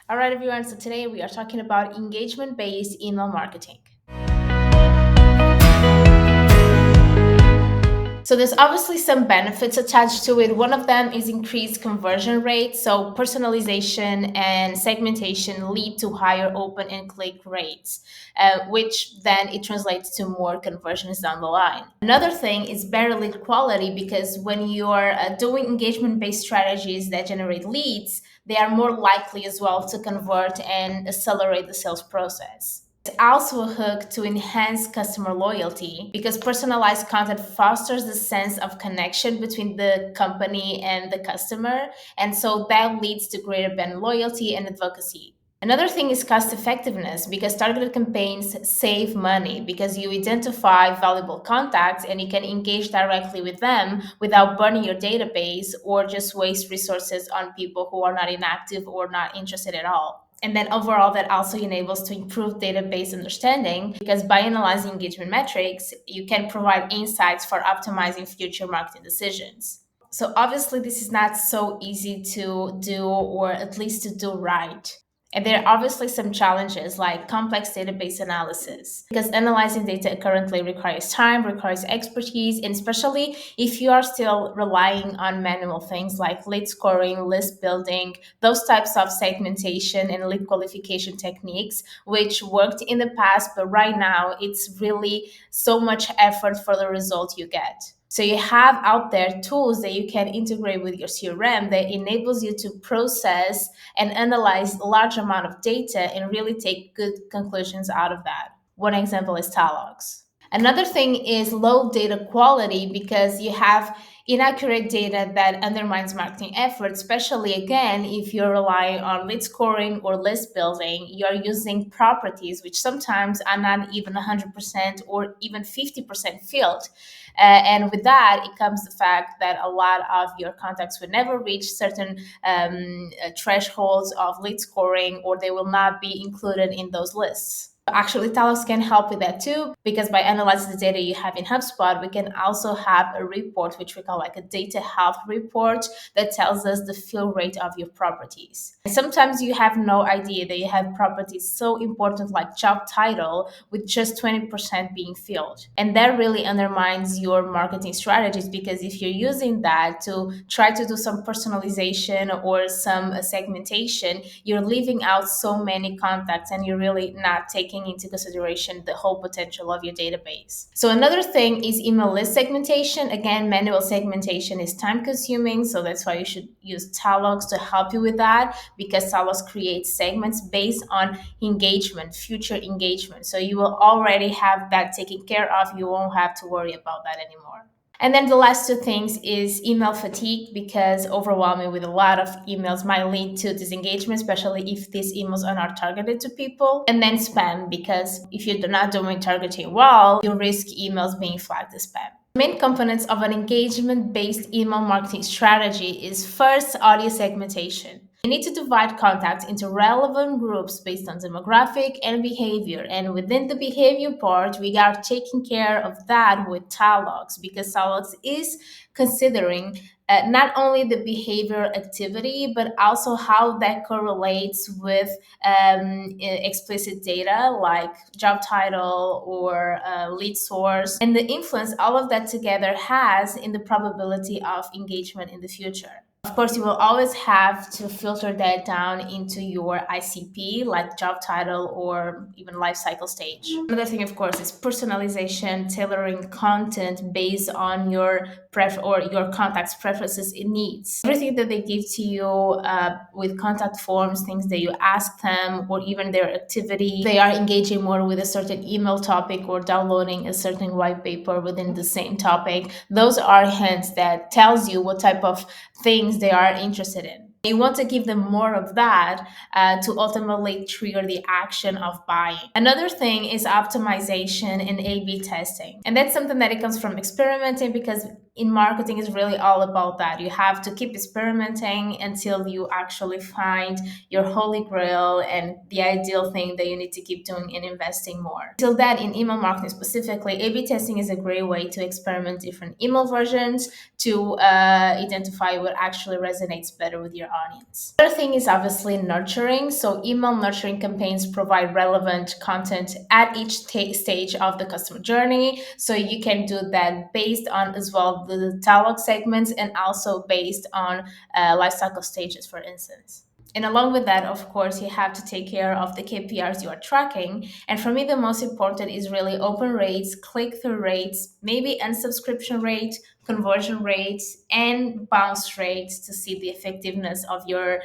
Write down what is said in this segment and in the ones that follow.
All right, everyone. So today we are talking about engagement based email marketing. So there's obviously some benefits attached to it. One of them is increased conversion rate. So personalization and segmentation lead to higher open and click rates, which then it translates to more conversions down the line. Another thing is better lead quality because when you're doing engagement based strategies that generate leads, they are more likely as well to convert and accelerate the sales process. It's also a hook to enhance customer loyalty because personalized content fosters the sense of connection between the company and the customer. And so that leads to greater brand loyalty and advocacy. Another thing is cost effectiveness because targeted campaigns save money because you identify valuable contacts and you can engage directly with them without burning your database or just waste resources on people who are not inactive or not interested at all. And then overall, that also enables to improve database understanding because by analyzing engagement metrics, you can provide insights for optimizing future marketing decisions. So obviously, this is not so easy to do, or at least to do right. And there are obviously some challenges like complex database analysis because analyzing data currently requires time, requires expertise, and especially if you are still relying on manual things like lead scoring, list building, those types of segmentation and lead qualification techniques, which worked in the past, but right now it's really so much effort for the result you get. So you have out there tools that you can integrate with your CRM that enables you to process and analyze a large amount of data and really take good conclusions out of that. One example is Talogs. Another thing is low data quality because you have inaccurate data that undermines marketing efforts, especially again if you're relying on lead scoring or list building. You're using properties which sometimes are not even 100% or even 50% filled. And with that, it comes the fact that a lot of your contacts will never reach certain thresholds of lead scoring, or they will not be included in those lists. Actually, Talos can help with that too, because by analyzing the data you have in HubSpot, we can also have a report, which we call like a data health report, that tells us the fill rate of your properties. And sometimes you have no idea that you have properties so important like job title with just 20% being filled. And that really undermines your marketing strategies because if you're using that to try to do some personalization or some segmentation, you're leaving out so many contacts and you're really not taking into consideration the whole potential of your database. So another thing is email list segmentation. Again, manual segmentation is time consuming, so that's why you should use Talogs to help you with that because Talos creates segments based on engagement, future engagement. So you will already have that taken care of. You won't have to worry about that anymore. And then the last two things is email fatigue because overwhelming with a lot of emails might lead to disengagement, especially if these emails are not targeted to people. And then spam because if you're not doing targeting well, you risk emails being flagged as spam. Main components of an engagement based email marketing strategy is first audience segmentation. You need to divide contacts into relevant groups based on demographic and behavior. And within the behavior part, we are taking care of that with Talogs because Talogs is considering not only the behavior activity, but also how that correlates with explicit data like job title or lead source and the influence all of that together has in the probability of engagement in the future. Of course, you will always have to filter that down into your ICP, like job title or even life cycle stage. Another thing, of course, is personalization, tailoring content based on your or your contact's preferences and needs. Everything that they give to you with contact forms, things that you ask them, or even their activity, they are engaging more with a certain email topic or downloading a certain white paper within the same topic. Those are hints that tells you what type of things they are interested in. You want to give them more of that to ultimately trigger the action of buying. Another thing is optimization and A/B testing. And that's something that it comes from experimenting because in marketing is really all about that. You have to keep experimenting until you actually find your holy grail and the ideal thing that you need to keep doing and investing more. Till then, in email marketing specifically, A/B testing is a great way to experiment different email versions to identify what actually resonates better with your audience. Another thing is obviously nurturing. So, email nurturing campaigns provide relevant content at each stage of the customer journey. So, you can do that based on as well the dialogue segments and also based on lifecycle stages, for instance. And along with that, of course, you have to take care of the KPIs you are tracking. And for me, the most important is really open rates, click through rates, maybe unsubscription rate, conversion rates, and bounce rates to see the effectiveness of your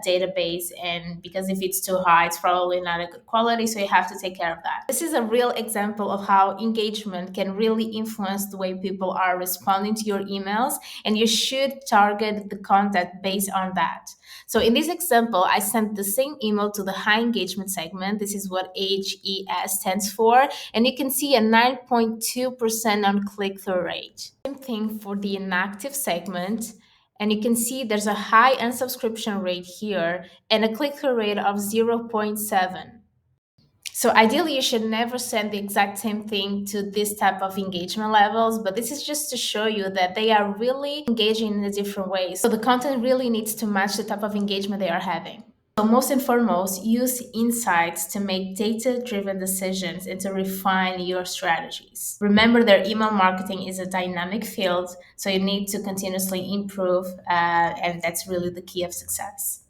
database. And because if it's too high, it's probably not a good quality. So you have to take care of that. This is a real example of how engagement can really influence the way people are responding to your emails. And you should target the content based on that. So in this example, I sent the same email to the high engagement segment. This is what HES stands for. And you can see a 9.2% on click-through rate. Same thing for the inactive segment. And you can see there's a high unsubscription rate here and a click-through rate of 0.7. So ideally, you should never send the exact same thing to this type of engagement levels, but this is just to show you that they are really engaging in a different way. So the content really needs to match the type of engagement they are having. So most and foremost, use insights to make data-driven decisions and to refine your strategies. Remember that email marketing is a dynamic field, so you need to continuously improve, and that's really the key of success.